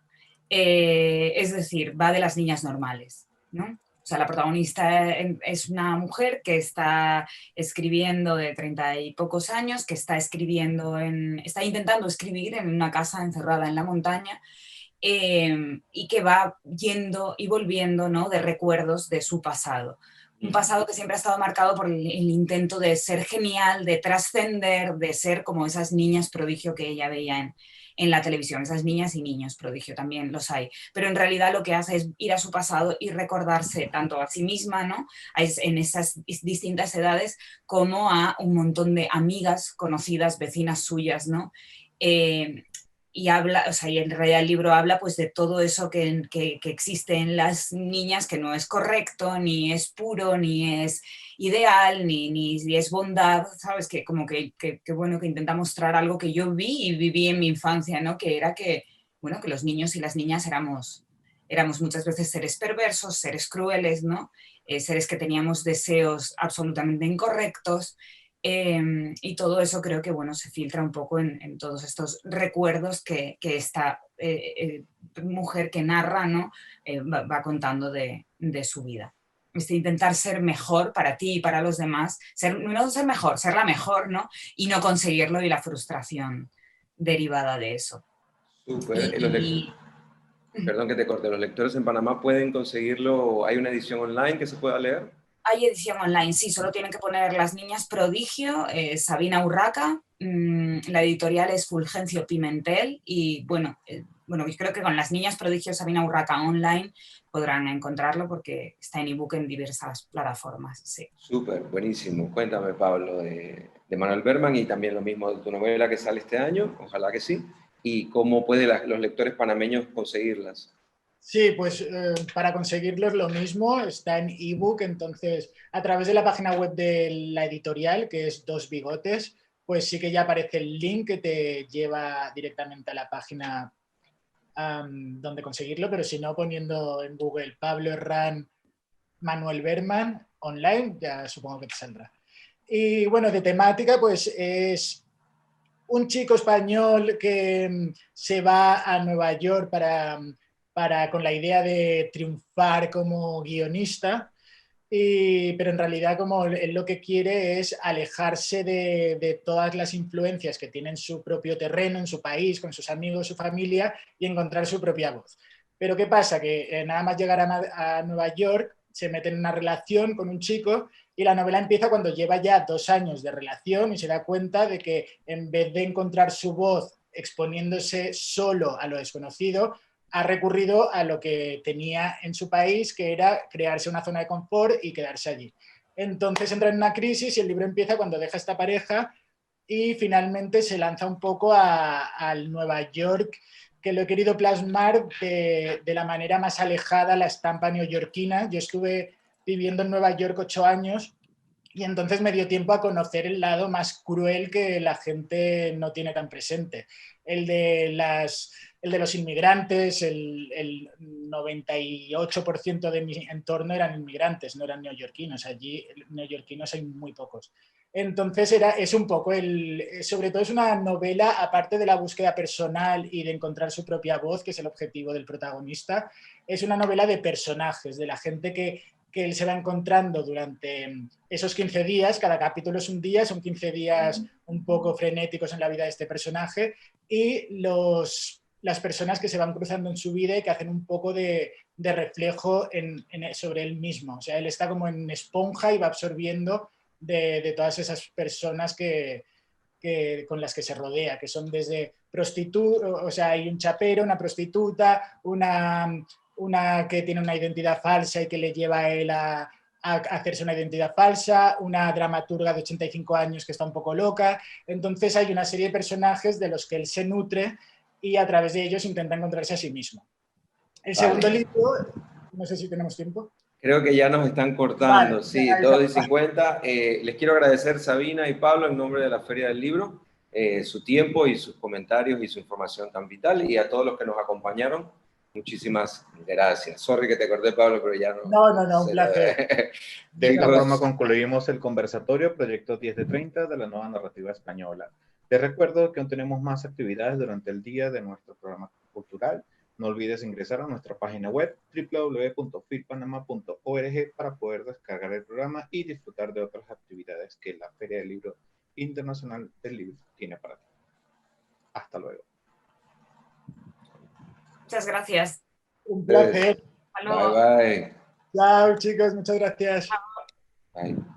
es decir, va de las niñas normales, ¿no? O sea, la protagonista es una mujer que está escribiendo de 30 y pocos años, que está está intentando escribir en una casa encerrada en la montaña, y que va yendo y volviendo, ¿no?, de recuerdos de su pasado. Un pasado que siempre ha estado marcado por el intento de ser genial, de trascender, de ser como esas niñas prodigio que ella veía en la televisión. Esas niñas y niños prodigio también los hay. Pero en realidad lo que hace es ir a su pasado y recordarse tanto a sí misma, ¿no?, en esas distintas edades, como a un montón de amigas, conocidas, vecinas suyas, ¿no? Y habla, o sea, y en realidad el libro habla pues de todo eso que existe en las niñas, que no es correcto, ni es puro, ni es ideal, ni es bondad, ¿sabes? Que como que bueno, que intenta mostrar algo que yo vi y viví en mi infancia, ¿no? Que era bueno, que los niños y las niñas éramos muchas veces seres perversos, seres crueles, ¿no? Seres que teníamos deseos absolutamente incorrectos. Y todo eso creo que bueno, se filtra un poco en todos estos recuerdos que esta mujer que narra, ¿no?, va contando de su vida. Intentar ser mejor para ti y para los demás, no ser mejor, ser la mejor, ¿no?, y no conseguirlo, y la frustración derivada de eso. Súper. Perdón que te corte. ¿Los lectores en Panamá pueden conseguirlo? ¿Hay una edición online que se pueda leer? Hay edición online, sí, solo tienen que poner Las Niñas Prodigio, Sabina Urraca, la editorial es Fulgencio Pimentel, y bueno, yo creo que con Las Niñas Prodigio, Sabina Urraca online podrán encontrarlo porque está en ebook en diversas plataformas, sí. Súper, buenísimo. Cuéntame, Pablo, de Manuel Berman, y también lo mismo de tu novela que sale este año, ojalá que sí, y cómo pueden los lectores panameños conseguirlas. Sí, pues para conseguirlo es lo mismo, está en ebook, entonces a través de la página web de la editorial, que es Dos Bigotes, pues sí que ya aparece el link que te lleva directamente a la página donde conseguirlo, pero si no, poniendo en Google Pablo Herrán, Manuel Berman online, ya supongo que te saldrá. Y bueno, de temática, pues es un chico español que se va a Nueva York con la idea de triunfar como guionista, pero en realidad como él lo que quiere es alejarse de todas las influencias que tiene en su propio terreno, en su país, con sus amigos, su familia, y encontrar su propia voz. Pero ¿qué pasa? Que nada más llegar a Nueva York se mete en una relación con un chico, y la novela empieza cuando lleva ya 2 años de relación y se da cuenta de que en vez de encontrar su voz exponiéndose solo a lo desconocido, ha recurrido a lo que tenía en su país, que era crearse una zona de confort y quedarse allí. Entonces entra en una crisis y el libro empieza cuando deja esta pareja y finalmente se lanza un poco al Nueva York, que lo he querido plasmar de la manera más alejada a la estampa neoyorquina. Yo estuve viviendo en Nueva York 8 años y entonces me dio tiempo a conocer el lado más cruel que la gente no tiene tan presente. El de los inmigrantes, el 98% de mi entorno eran inmigrantes, no eran neoyorquinos. Allí neoyorquinos hay muy pocos. Entonces es un poco sobre todo es una novela, aparte de la búsqueda personal y de encontrar su propia voz, que es el objetivo del protagonista, es una novela de personajes, de la gente que él se va encontrando durante esos 15 días, cada capítulo es un día, son 15 días un poco frenéticos en la vida de este personaje, y las personas que se van cruzando en su vida y que hacen un poco de reflejo sobre él mismo. O sea, él está como en esponja y va absorbiendo de todas esas personas con las que se rodea, que son desde prostitutas, o sea, hay un chapero, una prostituta, una que tiene una identidad falsa y que le lleva a él a hacerse una identidad falsa, una dramaturga de 85 años que está un poco loca. Entonces hay una serie de personajes de los que él se nutre y a través de ellos intenta encontrarse a sí mismo. El segundo libro, no sé si tenemos tiempo. Creo que ya nos están cortando, Vale, sí, 2:50. Les quiero agradecer, Sabina y Pablo, en nombre de la Feria del Libro, su tiempo y sus comentarios y su información tan vital, y a todos los que nos acompañaron, muchísimas gracias. Sorry que te corté, Pablo, pero ya no. No, un placer. De esta forma concluimos el conversatorio Proyecto 10 de 30 de la nueva narrativa española. Te recuerdo que aún tenemos más actividades durante el día de nuestro programa cultural. No olvides ingresar a nuestra página web www.filpanama.org para poder descargar el programa y disfrutar de otras actividades que la Feria del Libro Internacional del Libro tiene para ti. Hasta luego. Muchas gracias. Un placer. Hasta luego. Bye, bye. Chao, chicos, muchas gracias. Bye.